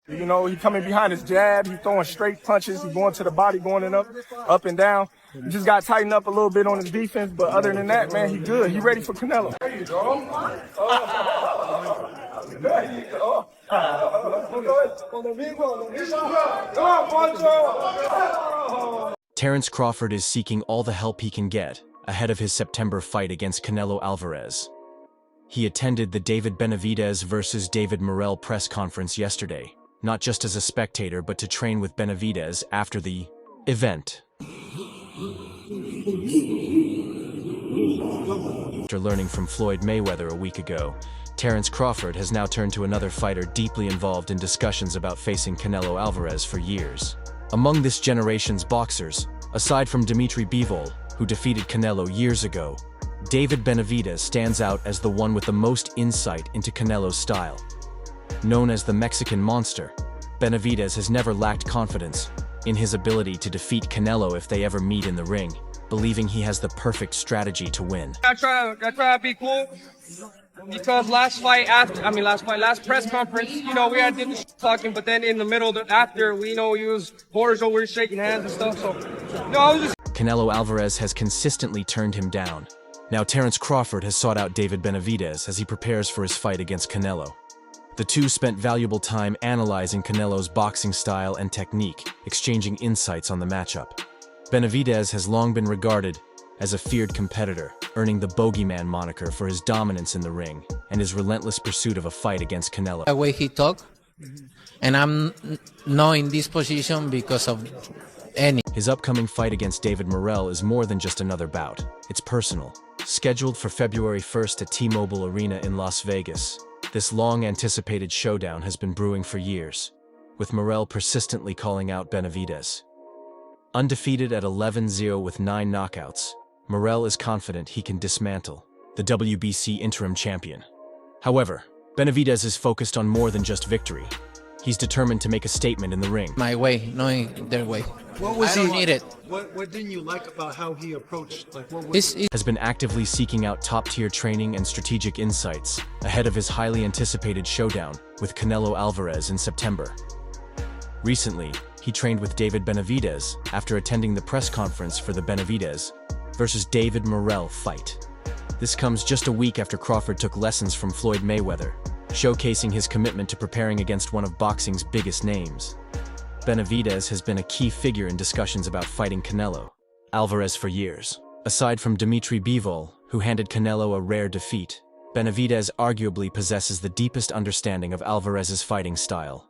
You know, he coming behind his jab, he throwing straight punches, he going to the body, going in up and down. He just got to tighten up a little bit on his defense, but other than that, man, he good. He ready for Canelo. There you go. There you go. Terence Crawford is seeking all the help he can get ahead of his September fight against Canelo Alvarez. He attended the David Benavidez versus David Morrell press conference yesterday, not just as a spectator but to train with Benavidez after the event. After learning from Floyd Mayweather a week ago, Terence Crawford has now turned to another fighter deeply involved in discussions about facing Canelo Alvarez for years. Among this generation's boxers, aside from Dimitri Bivol, who defeated Canelo years ago, David Benavidez stands out as the one with the most insight into Canelo's style. Known as the Mexican Monster, Benavidez has never lacked confidence in his ability to defeat Canelo if they ever meet in the ring, believing he has the perfect strategy to win. I try to be cool because last press conference, you know, we had this talking, but then in the middle after, we know he was borders over shaking hands and stuff. So, no, I was just. Canelo Alvarez has consistently turned him down. Now Terence Crawford has sought out David Benavidez as he prepares for his fight against Canelo. The two spent valuable time analyzing Canelo's boxing style and technique, exchanging insights on the matchup. Benavidez has long been regarded as a feared competitor, earning the bogeyman moniker for his dominance in the ring and his relentless pursuit of a fight against Canelo. The way he talks, and I'm not in this position because of any. His upcoming fight against David Morrell is more than just another bout. It's personal. Scheduled for February 1st at T-Mobile Arena in Las Vegas, this long-anticipated showdown has been brewing for years, with Morrell persistently calling out Benavidez. Undefeated at 11-0 with 9 knockouts, Morrell is confident he can dismantle the WBC interim champion. However, Benavidez is focused on more than just victory. He's determined to make a statement in the ring. My way, not their way. What was I don't need it. What didn't you like about how he approached? Like, what was Has been actively seeking out top-tier training and strategic insights ahead of his highly anticipated showdown with Canelo Alvarez in September. Recently, he trained with David Benavidez after attending the press conference for the Benavidez versus David Morrell fight. This comes just a week after Crawford took lessons from Floyd Mayweather, showcasing his commitment to preparing against one of boxing's biggest names. Benavidez has been a key figure in discussions about fighting Canelo Alvarez for years. Aside from Dimitri Bivol, who handed Canelo a rare defeat, Benavidez arguably possesses the deepest understanding of Alvarez's fighting style.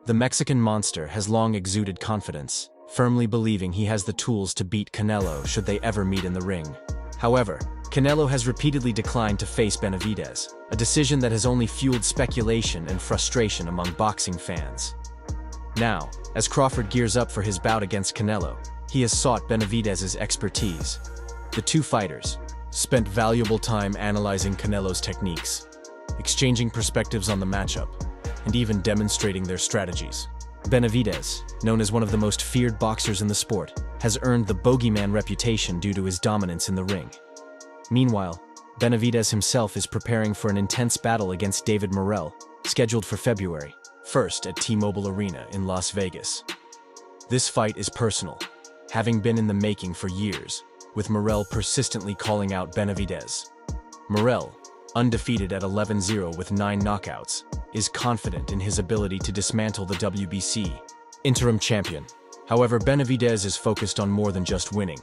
The Mexican Monster has long exuded confidence, firmly believing he has the tools to beat Canelo should they ever meet in the ring. However, Canelo has repeatedly declined to face Benavidez, a decision that has only fueled speculation and frustration among boxing fans. Now, as Crawford gears up for his bout against Canelo, he has sought Benavidez's expertise. The two fighters spent valuable time analyzing Canelo's techniques, exchanging perspectives on the matchup, and even demonstrating their strategies. Benavidez, known as one of the most feared boxers in the sport, has earned the bogeyman reputation due to his dominance in the ring. Meanwhile, Benavidez himself is preparing for an intense battle against David Morrell, scheduled for February 1st at T-Mobile Arena in Las Vegas. This fight is personal, having been in the making for years, with Morrell persistently calling out Benavidez. Morrell, undefeated at 11-0 with 9 knockouts, is confident in his ability to dismantle the WBC interim champion. However, Benavidez is focused on more than just winning.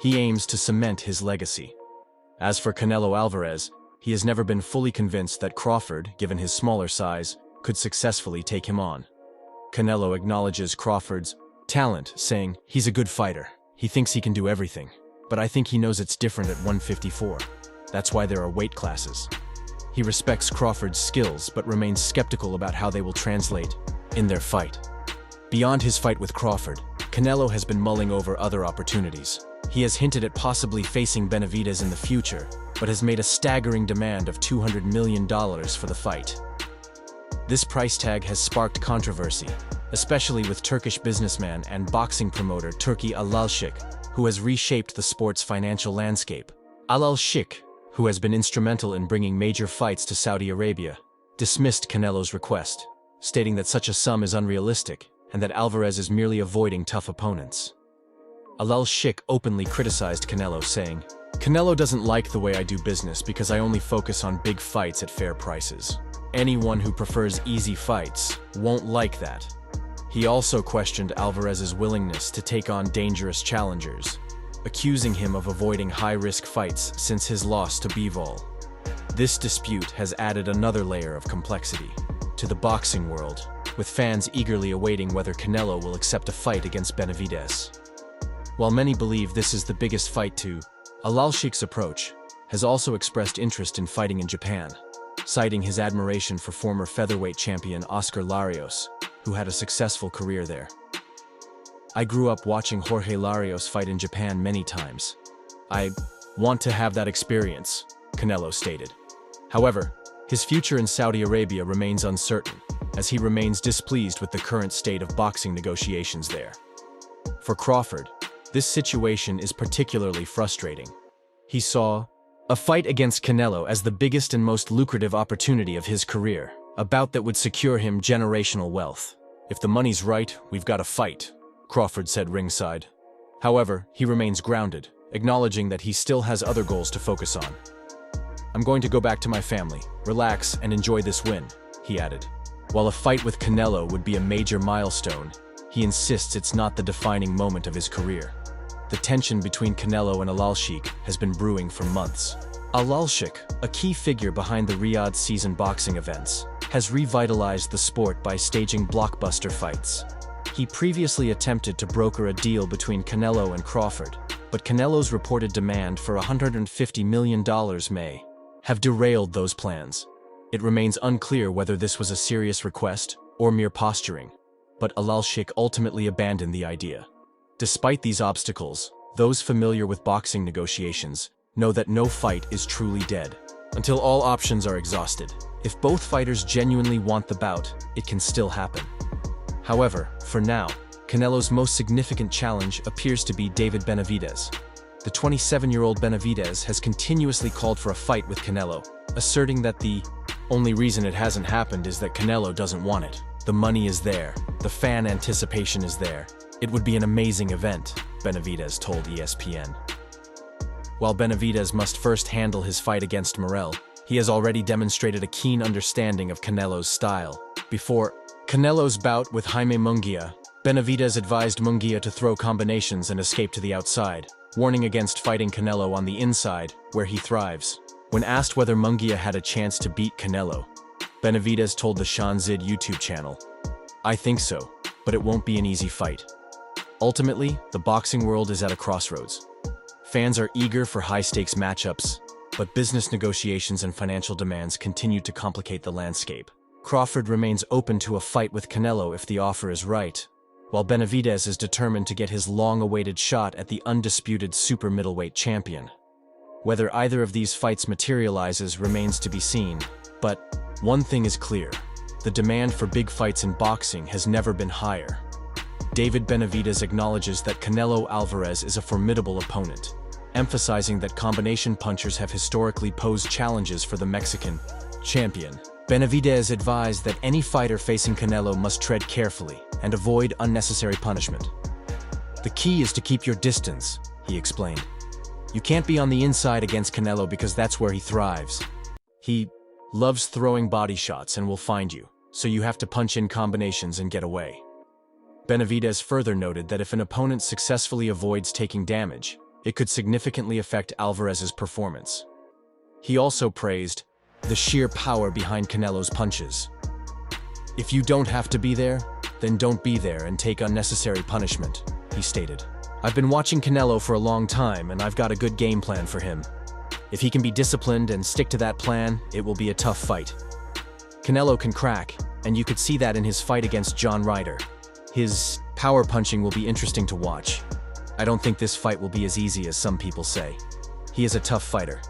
He aims to cement his legacy. As for Canelo Alvarez, he has never been fully convinced that Crawford, given his smaller size, could successfully take him on. Canelo acknowledges Crawford's talent, saying, "He's a good fighter. He thinks he can do everything. But I think he knows it's different at 154. That's why there are weight classes." He respects Crawford's skills, but remains skeptical about how they will translate in their fight. Beyond his fight with Crawford, Canelo has been mulling over other opportunities. He has hinted at possibly facing Benavidez in the future, but has made a staggering demand of $200 million for the fight. This price tag has sparked controversy, especially with Turkish businessman and boxing promoter Turki Al-Sheikh, who has reshaped the sport's financial landscape. Al-Sheikh, who has been instrumental in bringing major fights to Saudi Arabia, dismissed Canelo's request, stating that such a sum is unrealistic and that Alvarez is merely avoiding tough opponents. Al-Sheikh openly criticized Canelo, saying, "Canelo doesn't like the way I do business because I only focus on big fights at fair prices. Anyone who prefers easy fights won't like that." He also questioned Alvarez's willingness to take on dangerous challengers, accusing him of avoiding high-risk fights since his loss to Bivol. This dispute has added another layer of complexity to the boxing world, with fans eagerly awaiting whether Canelo will accept a fight against Benavidez. While many believe this is the biggest fight to, Al-Sheikh's approach has also expressed interest in fighting in Japan, citing his admiration for former featherweight champion Oscar Larios, who had a successful career there. "I grew up watching Jorge Larios fight in Japan many times. I want to have that experience," Canelo stated. However, his future in Saudi Arabia remains uncertain, as he remains displeased with the current state of boxing negotiations there. For Crawford, this situation is particularly frustrating. He saw a fight against Canelo as the biggest and most lucrative opportunity of his career, a bout that would secure him generational wealth. "If the money's right, we've got to fight," Crawford said ringside. However, he remains grounded, acknowledging that he still has other goals to focus on. "I'm going to go back to my family, relax, and enjoy this win," he added. While a fight with Canelo would be a major milestone, he insists it's not the defining moment of his career. The tension between Canelo and Al-Sheikh has been brewing for months. Al-Sheikh, a key figure behind the Riyadh season boxing events, has revitalized the sport by staging blockbuster fights. He previously attempted to broker a deal between Canelo and Crawford, but Canelo's reported demand for $150 million may have derailed those plans. It remains unclear whether this was a serious request or mere posturing, but Al-Sheikh ultimately abandoned the idea. Despite these obstacles, those familiar with boxing negotiations know that no fight is truly dead until all options are exhausted. If both fighters genuinely want the bout, it can still happen. However, for now, Canelo's most significant challenge appears to be David Benavidez. The 27-year-old Benavidez has continuously called for a fight with Canelo, asserting that the only reason it hasn't happened is that Canelo doesn't want it. "The money is there, the fan anticipation is there. It would be an amazing event," Benavidez told ESPN. While Benavidez must first handle his fight against Morel, he has already demonstrated a keen understanding of Canelo's style. Before Canelo's bout with Jaime Munguia, Benavidez advised Munguia to throw combinations and escape to the outside, warning against fighting Canelo on the inside, where he thrives. When asked whether Munguia had a chance to beat Canelo, Benavidez told the Shanzid YouTube channel, "I think so, but it won't be an easy fight." Ultimately, the boxing world is at a crossroads. Fans are eager for high-stakes matchups, but business negotiations and financial demands continue to complicate the landscape. Crawford remains open to a fight with Canelo if the offer is right, while Benavidez is determined to get his long-awaited shot at the undisputed super middleweight champion. Whether either of these fights materializes remains to be seen, but one thing is clear: the demand for big fights in boxing has never been higher. David Benavidez acknowledges that Canelo Alvarez is a formidable opponent, emphasizing that combination punchers have historically posed challenges for the Mexican champion. Benavidez advised that any fighter facing Canelo must tread carefully and avoid unnecessary punishment. "The key is to keep your distance," he explained. "You can't be on the inside against Canelo because that's where he thrives. He loves throwing body shots and will find you, so you have to punch in combinations and get away." Benavidez further noted that if an opponent successfully avoids taking damage, it could significantly affect Alvarez's performance. He also praised the sheer power behind Canelo's punches. "If you don't have to be there, then don't be there and take unnecessary punishment," he stated. "I've been watching Canelo for a long time and I've got a good game plan for him. If he can be disciplined and stick to that plan, it will be a tough fight. Canelo can crack, and you could see that in his fight against John Ryder. His power punching will be interesting to watch. I don't think this fight will be as easy as some people say. He is a tough fighter.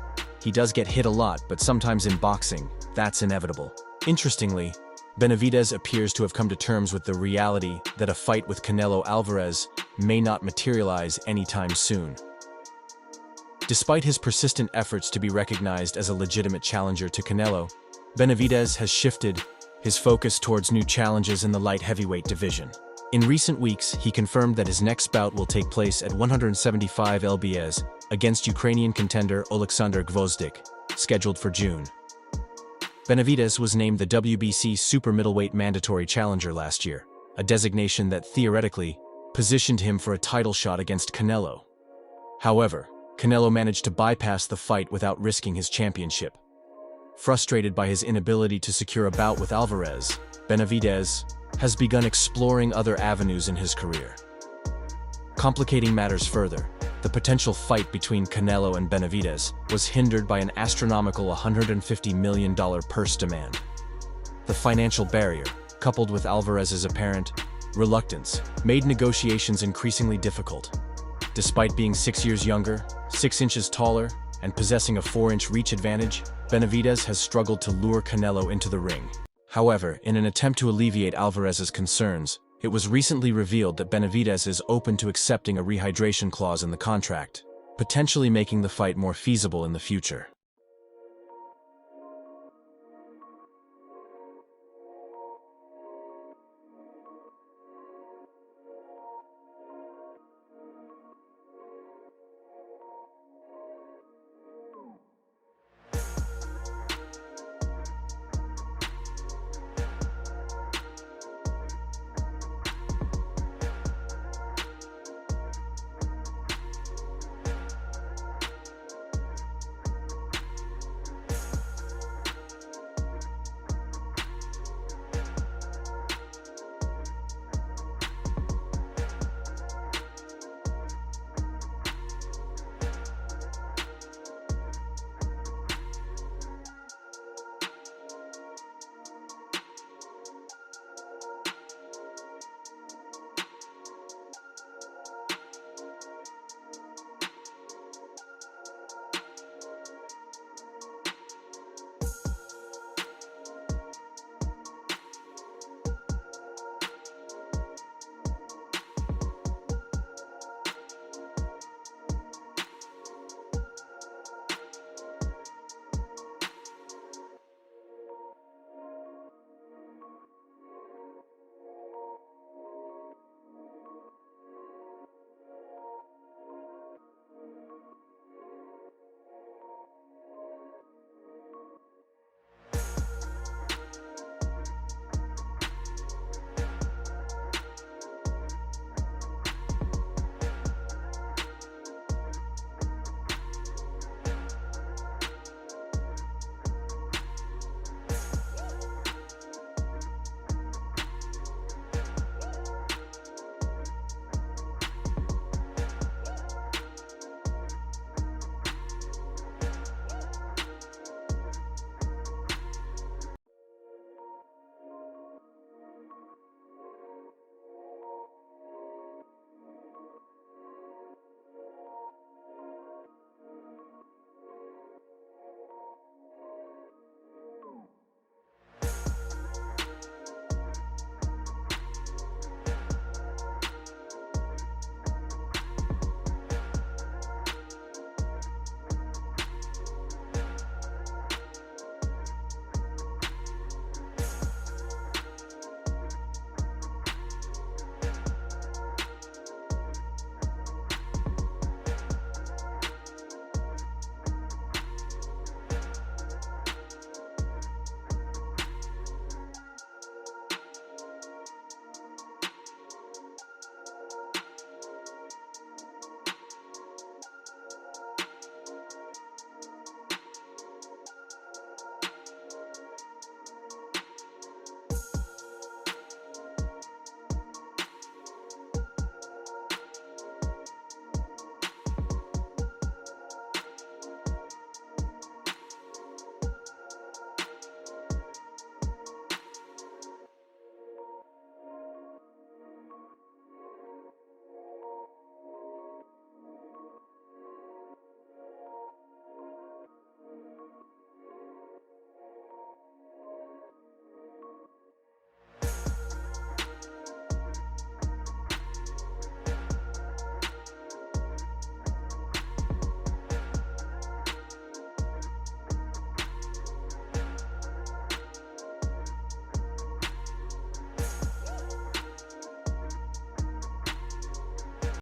He does get hit a lot, but sometimes in boxing, that's inevitable." Interestingly, Benavidez appears to have come to terms with the reality that a fight with Canelo Alvarez may not materialize anytime soon. Despite his persistent efforts to be recognized as a legitimate challenger to Canelo, Benavidez has shifted his focus towards new challenges in the light heavyweight division. In recent weeks, he confirmed that his next bout will take place at 175 lbs against Ukrainian contender Oleksandr Gvozdyk, scheduled for June. Benavidez was named the WBC super middleweight mandatory challenger last year, a designation that theoretically positioned him for a title shot against Canelo. However, Canelo managed to bypass the fight without risking his championship. Frustrated by his inability to secure a bout with Alvarez, Benavidez has begun exploring other avenues in his career. Complicating matters further, the potential fight between Canelo and Benavidez was hindered by an astronomical $150 million purse demand. The financial barrier, coupled with Alvarez's apparent reluctance, made negotiations increasingly difficult. Despite being 6 years younger, 6 inches taller, and possessing a 4-inch reach advantage, Benavidez has struggled to lure Canelo into the ring. However, in an attempt to alleviate Alvarez's concerns, it was recently revealed that Benavidez is open to accepting a rehydration clause in the contract, potentially making the fight more feasible in the future.